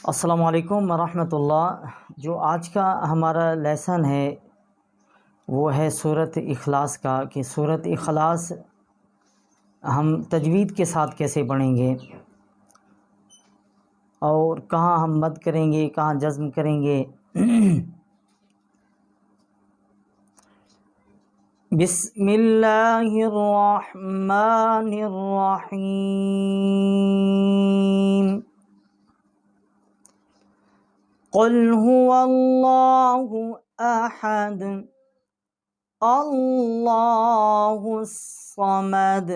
السلام علیکم ورحمۃ اللہ۔ جو آج کا ہمارا لیسن ہے وہ ہے سورۃ اخلاص کا، کہ سورۃ اخلاص ہم تجوید کے ساتھ کیسے پڑھیں گے اور کہاں ہم مد کریں گے، کہاں جزم کریں گے۔ بسم اللہ الرحمن الرحیم۔ قل هو اللہ احد اللہ الصمد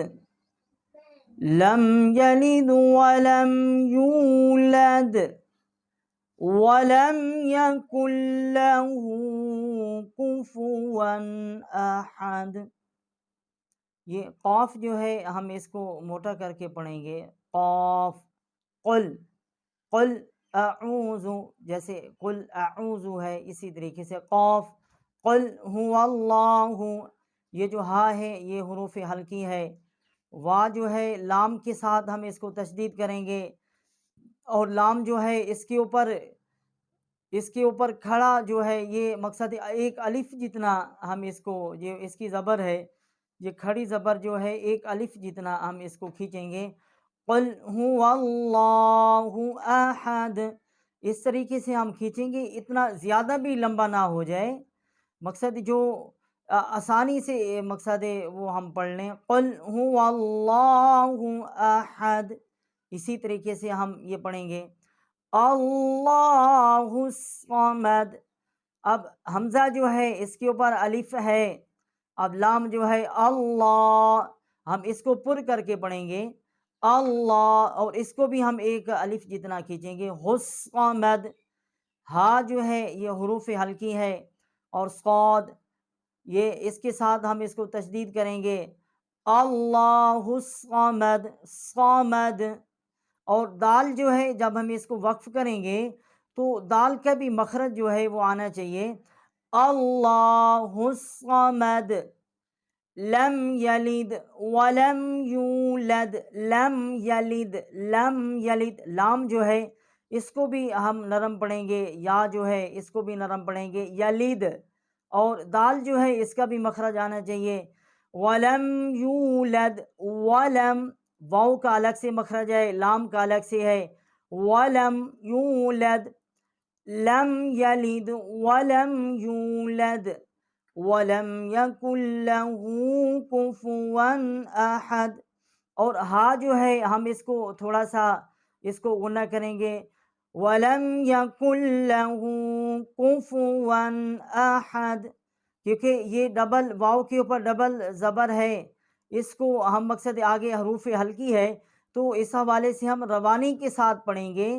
لم یلد ولم یولد ولم یکن له کفوا احد۔ یہ قاف جو ہے ہم اس کو موٹا کر کے پڑھیں گے، قاف۔ قل، قل اعوذ، جیسے قل اعوذ ہے اسی طریقے سے قاف۔ قل هو اللہ، یہ جو ہا ہے یہ حروف حلقی ہے۔ وا جو ہے لام کے ساتھ ہم اس کو تشدید کریں گے، اور لام جو ہے اس کے اوپر کھڑا جو ہے، یہ مقصد ایک الف جتنا ہم اس کو، یہ اس کی زبر ہے، یہ کھڑی زبر جو ہے ایک الف جتنا ہم اس کو کھینچیں گے۔ قل هو اللہ احد، اس طریقے سے ہم کھینچیں گے، اتنا زیادہ بھی لمبا نہ ہو جائے، مقصد جو آسانی سے مقصد وہ ہم پڑھ لیں۔ قل هو اللہ احد، اسی طریقے سے ہم یہ پڑھیں گے اللہ الصمد۔ اب حمزہ جو ہے اس کے اوپر الف ہے، اب لام جو ہے اللہ، ہم اس کو پر کر کے پڑھیں گے اللہ، اور اس کو بھی ہم ایک الف جتنا کھینچیں گے، الصمد۔ ہا جو ہے یہ حروف حلقی ہے، اور صاد یہ اس کے ساتھ ہم اس کو تشدید کریں گے، اللہ الصمد، صمد۔ اور دال جو ہے جب ہم اس کو وقف کریں گے تو دال کا بھی مخرج جو ہے وہ آنا چاہیے، اللہ الصمد لم یلد ولم یولد لم یلد لم یلد۔ لام جو ہے اس کو بھی ہم نرم پڑھیں گے، یا جو ہے اس کو بھی نرم پڑھیں گے، یلد۔ اور دال جو ہے اس کا بھی مخرج آنا چاہیے، ولم یولد ولم، واؤ کا الگ سے مخرج ہے، لام کا الگ سے ہے، ولم یولد لم یلد ولم یولد ولم یکن له کفوا احد۔ اور ہا جو ہے ہم اس کو تھوڑا سا اس کو غنہ کریں گے، ولم یکن له کفوا احد، کیونکہ یہ ڈبل واؤ کے اوپر ڈبل زبر ہے، اس کو ہم مقصد آگے حروف حلقی ہے تو اس حوالے سے ہم روانی کے ساتھ پڑھیں گے،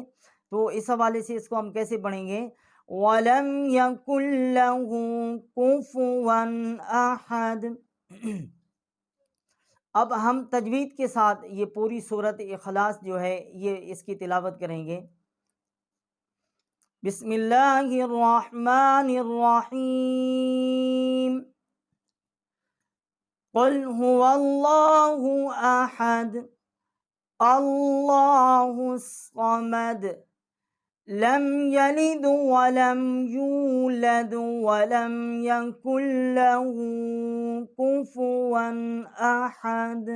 تو اس حوالے سے اس کو ہم کیسے پڑھیں گے، وَلَمْ يَكُنْ لَهُ كُفُوًا أَحَدٌ۔ اب ہم تجوید کے ساتھ یہ پوری سورۃ اخلاص جو ہے یہ اس کی تلاوت کریں گے۔ بسم اللہ الرحمن الرحیم۔ قل هو اللہ احد اللہ الصمد لم یلد ولم یولد ولم یکن له کفوا احد۔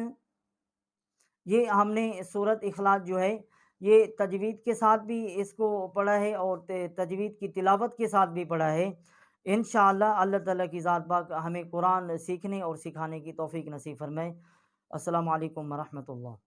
یہ ہم نے سورۃ اخلاص جو ہے یہ تجوید کے ساتھ بھی اس کو پڑھا ہے اور تجوید کی تلاوت کے ساتھ بھی پڑھا ہے۔ انشاءاللہ اللہ تعالیٰ کی ذات پاک ہمیں قرآن سیکھنے اور سکھانے کی توفیق نصیب فرمائے۔ السلام علیکم ورحمۃ اللہ۔